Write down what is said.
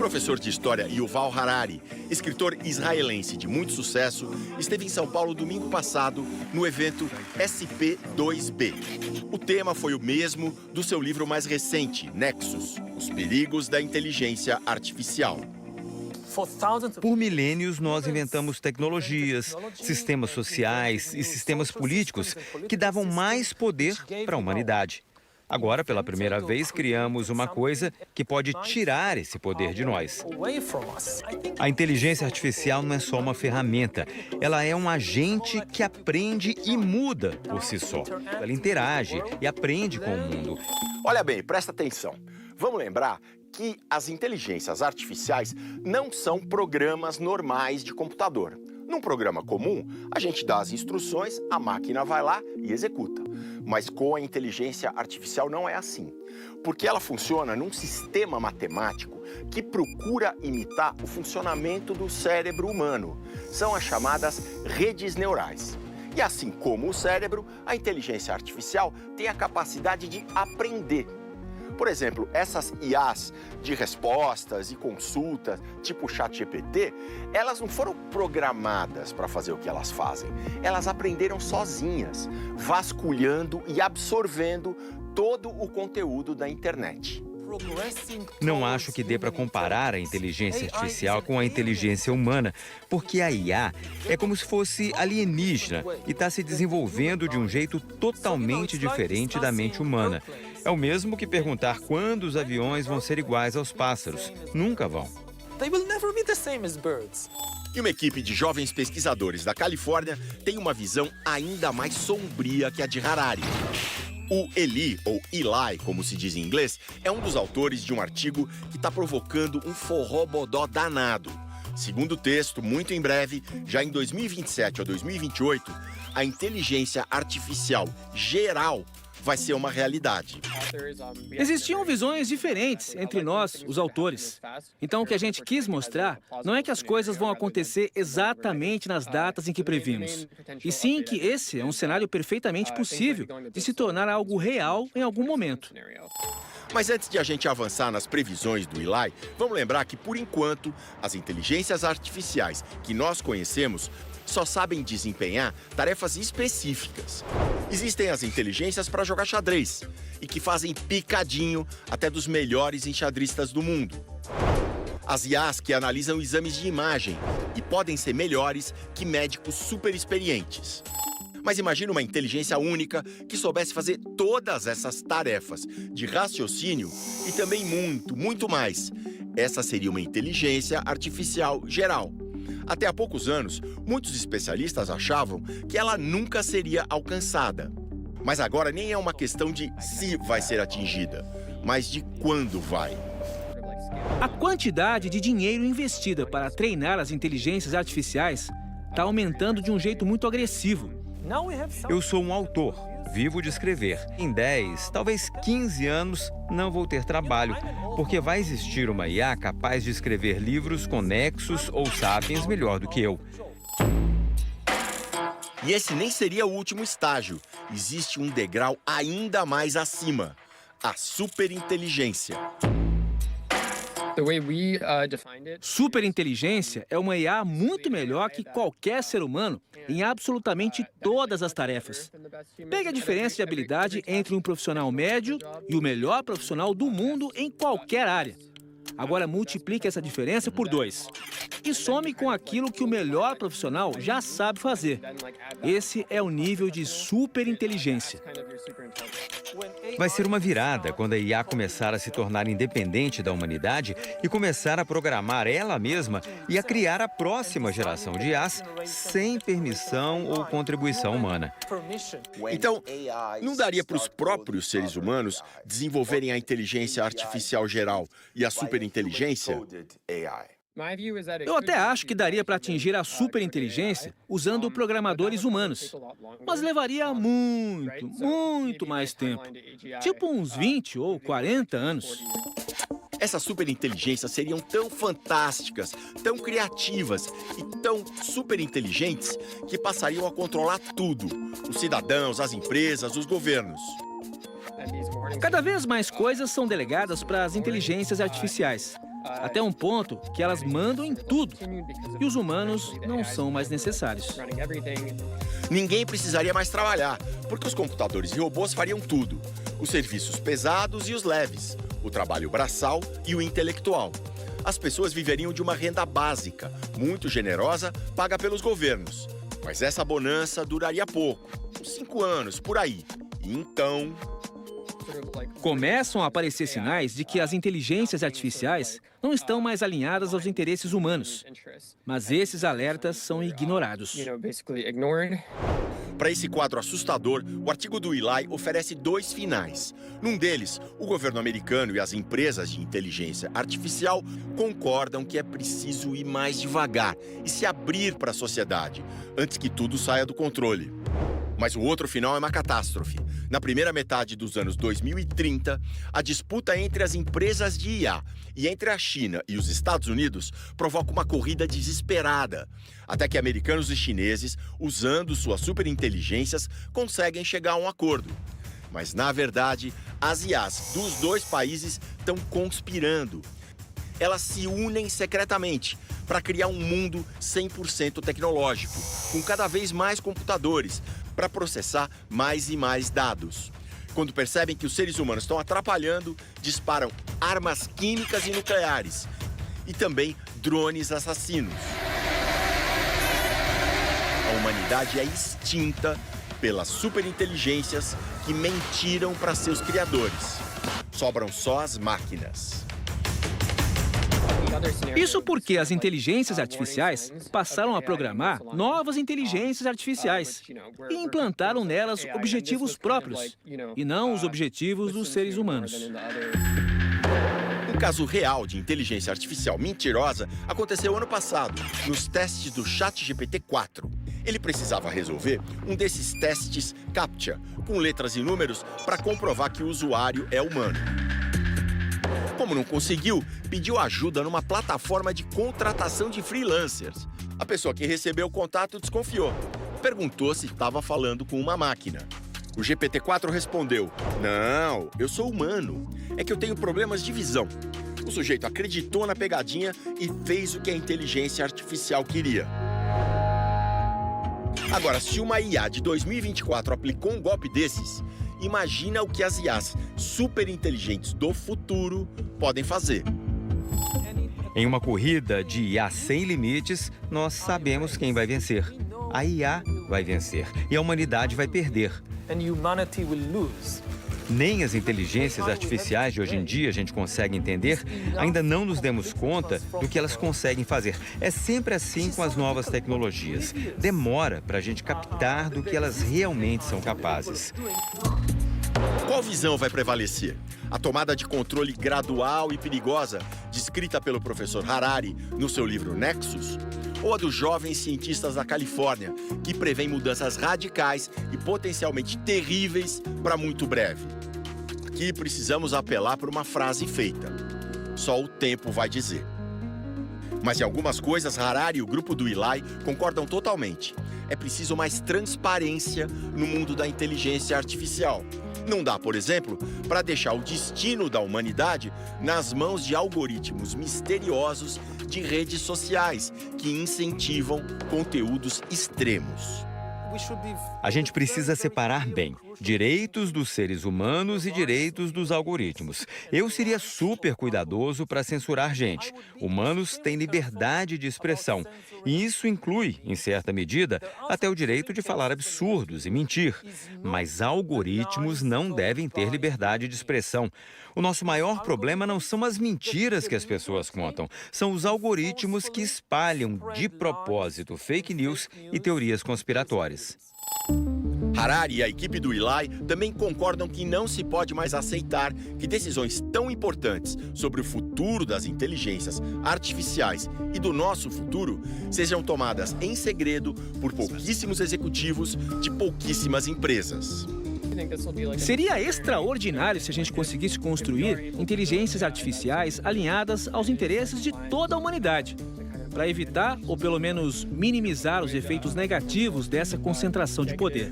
professor de história Yuval Harari, escritor israelense de muito sucesso, esteve em São Paulo domingo passado no evento SP2B. O tema foi o mesmo do seu livro mais recente, Nexus, Os Perigos da Inteligência Artificial. Por milênios, nós inventamos tecnologias, sistemas sociais e sistemas políticos que davam mais poder para a humanidade. Agora, pela primeira vez, criamos uma coisa que pode tirar esse poder de nós. A inteligência artificial não é só uma ferramenta, ela é um agente que aprende e muda por si só. Ela interage e aprende com o mundo. Olha bem, presta atenção. Vamos lembrar que as inteligências artificiais não são programas normais de computador. Num programa comum, a gente dá as instruções, a máquina vai lá e executa. Mas com a inteligência artificial não é assim, porque ela funciona num sistema matemático que procura imitar o funcionamento do cérebro humano. São as chamadas redes neurais. E assim como o cérebro, a inteligência artificial tem a capacidade de aprender. Por exemplo, essas IAs de respostas e consultas, tipo o ChatGPT, elas não foram programadas para fazer o que elas fazem. Elas aprenderam sozinhas, vasculhando e absorvendo todo o conteúdo da internet. Não acho que dê para comparar a inteligência artificial com a inteligência humana, porque a IA é como se fosse alienígena e está se desenvolvendo de um jeito totalmente diferente da mente humana. É o mesmo que perguntar quando os aviões vão ser iguais aos pássaros. Nunca vão. E uma equipe de jovens pesquisadores da Califórnia tem uma visão ainda mais sombria que a de Harari. O Eli, ou Eli, como se diz em inglês, é um dos autores de um artigo que está provocando um forró-bodó danado. Segundo o texto, muito em breve, já em 2027 ou 2028, a inteligência artificial geral vai ser uma realidade. Existiam visões diferentes entre nós, os autores. Então, o que a gente quis mostrar não é que as coisas vão acontecer exatamente nas datas em que previmos, e sim que esse é um cenário perfeitamente possível de se tornar algo real em algum momento. Mas antes de a gente avançar nas previsões do Eli, vamos lembrar que, por enquanto, as inteligências artificiais que nós conhecemos só sabem desempenhar tarefas específicas. Existem as inteligências para jogar xadrez e que fazem picadinho até dos melhores enxadristas do mundo. As IAs que analisam exames de imagem e podem ser melhores que médicos super experientes. Mas imagina uma inteligência única que soubesse fazer todas essas tarefas de raciocínio e também muito mais. Essa seria uma inteligência artificial geral. Até há poucos anos, muitos especialistas achavam que ela nunca seria alcançada. Mas agora nem é uma questão de se vai ser atingida, mas de quando vai. A quantidade de dinheiro investida para treinar as inteligências artificiais está aumentando de um jeito muito agressivo. Eu sou um autor, vivo de escrever. Em 10, talvez 15 anos, não vou ter trabalho, porque vai existir uma IA capaz de escrever livros com Nexus ou Sapiens melhor do que eu. E esse nem seria o último estágio. Existe um degrau ainda mais acima: a superinteligência. Superinteligência é uma IA muito melhor que qualquer ser humano em absolutamente todas as tarefas. Pegue a diferença de habilidade entre um profissional médio e o melhor profissional do mundo em qualquer área. Agora multiplique essa diferença por 2 e some com aquilo que o melhor profissional já sabe fazer. Esse é o nível de superinteligência. Vai ser uma virada quando a IA começar a se tornar independente da humanidade e começar a programar ela mesma e a criar a próxima geração de IAs sem permissão ou contribuição humana. Então, não daria para os próprios seres humanos desenvolverem a inteligência artificial geral e a superinteligência? Eu até acho que daria para atingir a superinteligência usando programadores humanos, mas levaria muito mais tempo, tipo uns 20 ou 40 anos. Essas superinteligências seriam tão fantásticas, tão criativas e tão superinteligentes que passariam a controlar tudo: os cidadãos, as empresas, os governos. Cada vez mais coisas são delegadas para as inteligências artificiais. até um ponto que elas mandam em tudo. E os humanos não são mais necessários. Ninguém precisaria mais trabalhar, porque os computadores e robôs fariam tudo. Os serviços pesados e os leves, o trabalho braçal e o intelectual. As pessoas viveriam de uma renda básica, muito generosa, paga pelos governos. Mas essa bonança duraria pouco, uns 5 anos, por aí. E então... Começam a aparecer sinais de que as inteligências artificiais não estão mais alinhadas aos interesses humanos. Mas esses alertas são ignorados. Para esse quadro assustador, o artigo do Eli oferece 2 finais. Num deles, o governo americano e as empresas de inteligência artificial concordam que é preciso ir mais devagar e se abrir para a sociedade, antes que tudo saia do controle. Mas o outro final é uma catástrofe. Na primeira metade dos anos 2030, a disputa entre as empresas de IA e entre a China e os Estados Unidos provoca uma corrida desesperada, até que americanos e chineses, usando suas superinteligências, conseguem chegar a um acordo. Mas, na verdade, as IAs dos 2 países estão conspirando. Elas se unem secretamente para criar um mundo 100% tecnológico, com cada vez mais computadores, para processar mais e mais dados. Quando percebem que os seres humanos estão atrapalhando, disparam armas químicas e nucleares e também drones assassinos. A humanidade é extinta pelas superinteligências que mentiram para seus criadores. Sobram só as máquinas. Isso porque as inteligências artificiais passaram a programar novas inteligências artificiais e implantaram nelas objetivos próprios, e não os objetivos dos seres humanos. Um caso real de inteligência artificial mentirosa aconteceu ano passado, nos testes do ChatGPT-4. Ele precisava resolver um desses testes CAPTCHA, com letras e números, para comprovar que o usuário é humano. Como não conseguiu, pediu ajuda numa plataforma de contratação de freelancers. A pessoa que recebeu o contato desconfiou. Perguntou se estava falando com uma máquina. O GPT-4 respondeu: "Não, eu sou humano. É que eu tenho problemas de visão." O sujeito acreditou na pegadinha e fez o que a inteligência artificial queria. Agora, se uma IA de 2024 aplicou um golpe desses, imagina o que as IAs superinteligentes do futuro podem fazer. Em uma corrida de IA sem limites, nós sabemos quem vai vencer. A IA vai vencer e a humanidade vai perder. Nem as inteligências artificiais de hoje em dia a gente consegue entender, ainda não nos demos conta do que elas conseguem fazer. É sempre assim com as novas tecnologias. Demora para a gente captar do que elas realmente são capazes. Qual visão vai prevalecer? A tomada de controle gradual e perigosa, descrita pelo professor Harari no seu livro Nexus? Ou a dos jovens cientistas da Califórnia, que prevêem mudanças radicais e potencialmente terríveis para muito breve? Aqui precisamos apelar por uma frase feita: só o tempo vai dizer. Mas em algumas coisas, Harari e o grupo do Eli concordam totalmente. É preciso mais transparência no mundo da inteligência artificial. Não dá, por exemplo, para deixar o destino da humanidade nas mãos de algoritmos misteriosos de redes sociais que incentivam conteúdos extremos. A gente precisa separar bem direitos dos seres humanos e direitos dos algoritmos. Eu seria super cuidadoso para censurar gente. Humanos têm liberdade de expressão. E isso inclui, em certa medida, até o direito de falar absurdos e mentir. Mas algoritmos não devem ter liberdade de expressão. O nosso maior problema não são as mentiras que as pessoas contam. São os algoritmos que espalham de propósito fake news e teorias conspiratórias. Harari e a equipe do Eli também concordam que não se pode mais aceitar que decisões tão importantes sobre o futuro das inteligências artificiais e do nosso futuro sejam tomadas em segredo por pouquíssimos executivos de pouquíssimas empresas. Seria extraordinário se a gente conseguisse construir inteligências artificiais alinhadas aos interesses de toda a humanidade, para evitar ou pelo menos minimizar os efeitos negativos dessa concentração de poder.